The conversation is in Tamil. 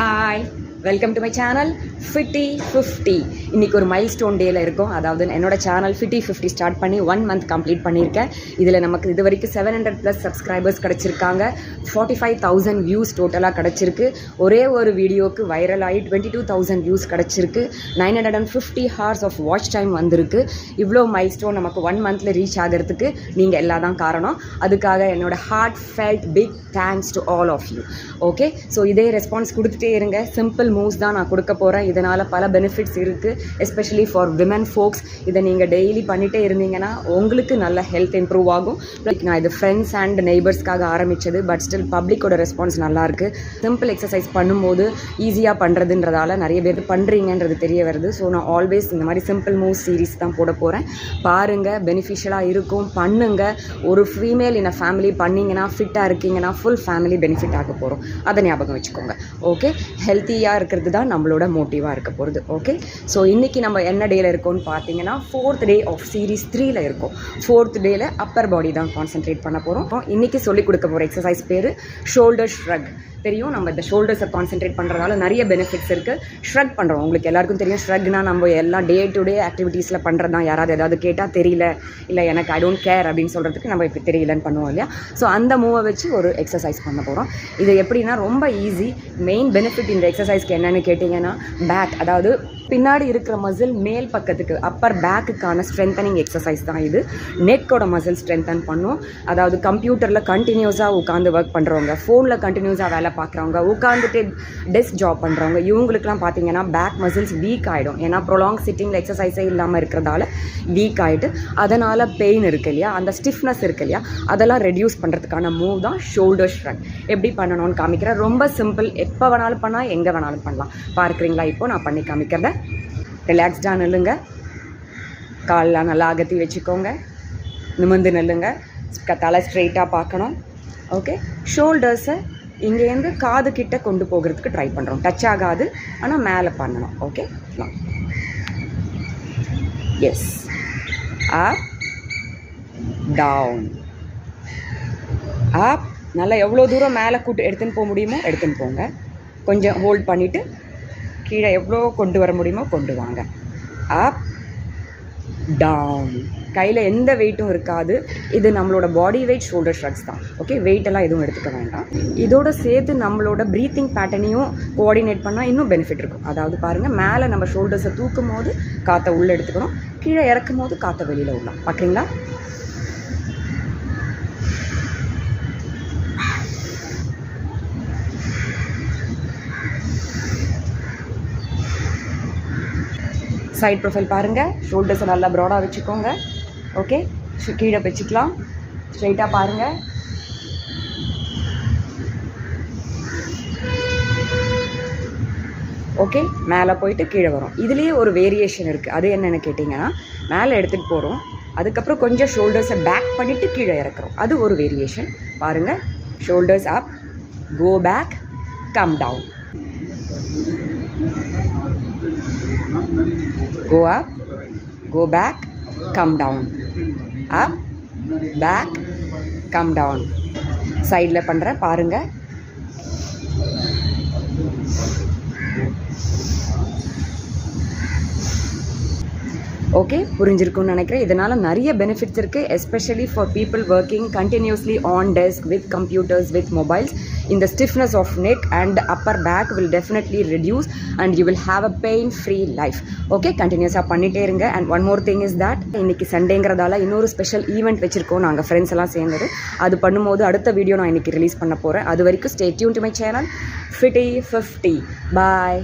Hi, welcome to my channel Fitty 50. இன்னைக்கு ஒரு மைல்ஸ்டோன் டேல இருக்கும். அதாவது என்னோட சேனல் Fitty 50 ஸ்டார்ட் பண்ணி 1 month கம்ப்ளீட் பண்ணியிருக்கேன். இதில் நமக்கு இது வரைக்கும் 700+ சப்ஸ்கிரைபர்ஸ் கிடச்சிருக்காங்க. 45,000 வியூஸ் டோட்டலாக கிடச்சிருக்கு. ஒரே ஒரு வீடியோவுக்கு வைரல் ஆகி 22,000 வியூஸ் கிடச்சிருக்கு. 950 hours ஆஃப் வாட்ச் டைம் வந்திருக்கு. இவ்வளோ மைல்ஸ்டோன் நமக்கு 1 monthல ரீச் ஆகிறதுக்கு நீங்கள் எல்லாம் தான் காரணம். அதுக்காக என்னோட heartfelt big thanks to all of you. Okay, so இதே ரெஸ்பான்ஸ் கொடுத்துட்டே இருங்க. சிம்பிள் மூவ்ஸ் தான் நான் கொடுக்க போகிறேன். இதனால் பல பெனிஃபிட்ஸ் இருக்குது, எஸ்பெஷலி ஃபார் விமன் ஃபோக்ஸ். இதை நீங்கள் டெய்லி பண்ணிகிட்டே இருந்தீங்கன்னா உங்களுக்கு நல்ல ஹெல்த் இம்ப்ரூவ் ஆகும். நான் இது ஃப்ரெண்ட்ஸ் அண்ட் நெய்பர்ஸ்க்காக ஆரம்பித்தது, பட் ஸ்டில் பப்ளிக்கோட ரெஸ்பான்ஸ் நல்லாயிருக்கு. சிம்பிள் எக்ஸசைஸ் பண்ணும்போது ஈஸியாக பண்ணுறதுன்றதால நிறைய பேர் பண்ணுறீங்கன்றது தெரிய வருது. ஸோ நான் ஆல்வேஸ் இந்த மாதிரி சிம்பிள் மூவ் சீரீஸ் தான் போட போகிறேன். பாருங்கள், பெனிஃபிஷியலாக இருக்கும், பண்ணுங்கள். ஒரு ஃபீமேல் இன் ஃபேமிலி பண்ணிங்கன்னா, ஃபிட்டாக இருக்கீங்கன்னா ஃபுல் ஃபேமிலி பெனிஃபிட் ஆக போகிறோம். அதை ஞாபகம் வச்சுக்கோங்க. ஓகே, ஹெல்த்தியாக இருக்கிறது தான் நம்மளோட மோட்டிவாக இருக்க போகிறது. ஓகே, ஸோ இன்றைக்கி நம்ம என்ன டேயில் இருக்கோம்னு பார்த்தீங்கன்னா 4th day ஆஃப் சீரீஸ் 3ல இருக்கும். 4th டேயில் அப்பர் பாடி தான் கான்சென்ட்ரேட் பண்ண போகிறோம். இன்றைக்கி சொல்லிக் கொடுக்க போகிற எக்ஸசைஸ் பேர் ஷோல்டர் ஷ்ரக். தெரியும், நம்ம இந்த ஷோல்டர்ஸை கான்சென்ட்ரேட் பண்ணுறதால நிறைய பெனிஃபிட்ஸ் இருக்குது. ஷ்ரக் பண்ணுறோம், உங்களுக்கு எல்லாருக்கும் தெரியும். ஷ்ரக்னா நம்ம எல்லாம் டே டு டே ஆக்டிவிட்டீஸில் பண்ணுறது தான். யாராவது ஏதாவது கேட்டால் தெரியல, இல்லை எனக்கு ஐ டோன்ட் கேர் அப்படின்னு சொல்கிறதுக்கு நம்ம இப்போ தெரியலன்னு பண்ணுவோம் இல்லையா? ஸோ அந்த மூவை வச்சு ஒரு எக்ஸசைஸ் பண்ண போகிறோம். இது எப்படின்னா ரொம்ப ஈஸி. மெயின் பெனிஃபிட் இந்த எக்ஸசைஸ்க்கு என்னென்னு கேட்டிங்கன்னா, பேக், அதாவது பின்னாடி இருக்கிற மசில் மேல் பக்கத்துக்கு அப்பர் பேக்குக்கான ஸ்ட்ரென்தனிங் எக்ஸசைஸ் தான் இது. நெக்கோட மசில் ஸ்ட்ரென்தன் பண்ணும். அதாவது கம்ப்யூட்டரில் கண்டினியூஸாக உட்காந்து ஒர்க் பண்ணுறவங்க, ஃபோனில் கண்டினியூஸாக வேலை பார்க்குறவங்க, உட்காந்துட்டு டெஸ்க் ஜாப் பண்ணுறவங்க, இவங்களுக்குலாம் பார்த்தீங்கன்னா பேக் மசில்ஸ் வீக் ஆகிடும். ஏன்னா ப்ரொலாங் சிட்டிங்கில் எக்ஸசைஸே இல்லாமல் இருக்கிறதால வீக் ஆகிட்டு அதனால் பெயின் இருக்குது இல்லையா, அந்த ஸ்டிஃப்னஸ் இருக்குது இல்லையா, அதெல்லாம் ரெடியூஸ் பண்ணுறதுக்கான மூவ் தான் ஷோல்டர் ஷ்ரக். எப்படி பண்ணணும்னு காமிக்கிறேன். ரொம்ப சிம்பிள், எப்போ வேணாலும் பண்ணலாம், எங்கே வேணாலும் பண்ணலாம். பார்க்குறீங்களா? இப்போ நான் பண்ணி காமிக்கிறேன். ரிலாக்ஸ்டாக நில்லுங்க, காலெலாம் நல்லா அகத்தி வச்சுக்கோங்க, நிமிர்ந்து நில்லுங்க, தலை ஸ்ட்ரெயிட்டாக பார்க்கணும். ஓகே, ஷோல்டர்ஸை இங்கேருந்து காது கிட்ட கொண்டு போகிறதுக்கு ட்ரை பண்ணுறோம். டச் ஆகாது, ஆனால் மேலே பண்ணணும். ஓகே, எஸ், அப் டவுன், அப். நல்லா எவ்வளோ தூரம் மேலே எடுத்துன்னு போக முடியுமோ எடுத்துன்னு போங்க. கொஞ்சம் ஹோல்ட் பண்ணிவிட்டு கீழே எவ்வளோ கொண்டு வர முடியுமோ கொண்டு வாங்க. Up down. கையில் எந்த வெயிட்டும் இருக்காது. இது நம்மளோட பாடி வெயிட் ஷோல்டர் ஷ்ரக்ஸ் தான். ஓகே, வெயிட்டெல்லாம் எதுவும் எடுத்துக்க வேண்டாம். இதோட சேர்த்து நம்மளோட ப்ரீத்திங் பேட்டர்னையும் கோஆர்டினேட் பண்ணால் இன்னும் பெனிஃபிட் இருக்கும். அதாவது பாருங்கள், மேலே நம்ம ஷோல்டர்ஸை தூக்கும் போது காற்றை உள்ளே எடுத்துக்கணும், கீழே இறக்கும் போது காற்றை வெளியில் விடலாம். பார்க்குறீங்களா? சைட் ப்ரொஃபைல் பாருங்கள், ஷோல்டர்ஸை நல்லா ப்ராடாக வச்சுக்கோங்க. ஓகே, கீழே வச்சுக்கலாம், ஸ்ட்ரெயிட்டாக பாருங்கள். ஓகே, மேலே போயிட்டு கீழே வரும். இதுலேயே ஒரு வேரியேஷன் இருக்குது. அது என்னென்னு கேட்டிங்கன்னா, மேலே எடுத்துகிட்டு போகிறோம், அதுக்கப்புறம் கொஞ்சம் ஷோல்டர்ஸை பேக் பண்ணிவிட்டு கீழே இறக்குறோம். அது ஒரு வேரியேஷன். பாருங்கள், shoulders up, go back, come down. Go up, go back, come down. Up, back, come down. சைடில் பண்ணுறேன் பாருங்கள். ஓகே, புரிஞ்சிருக்குன்னு நினைக்கிறேன். இதனால் நிறைய பெனிஃபிட்ஸ் இருக்குது, especially for people working continuously on desk with computers with mobiles. இந்த stiffness of neck and upper back will definitely reduce and you will have a pain free life. Okay, கண்டினியூஸாக பண்ணிகிட்டே இருங்க. And one more thing is that, இன்றைக்கி சண்டேங்கிறதால இன்னொரு ஸ்பெஷல் ஈவெண்ட் வச்சுருக்கோம் நாங்கள் ஃப்ரெண்ட்ஸ் எல்லாம் சேர்ந்தது. அது பண்ணும்போது அடுத்த வீடியோ நான் இன்றைக்கி ரிலீஸ் பண்ண போகிறேன். அது வரைக்கும் stay tune to my channel Fitty 50. Bye.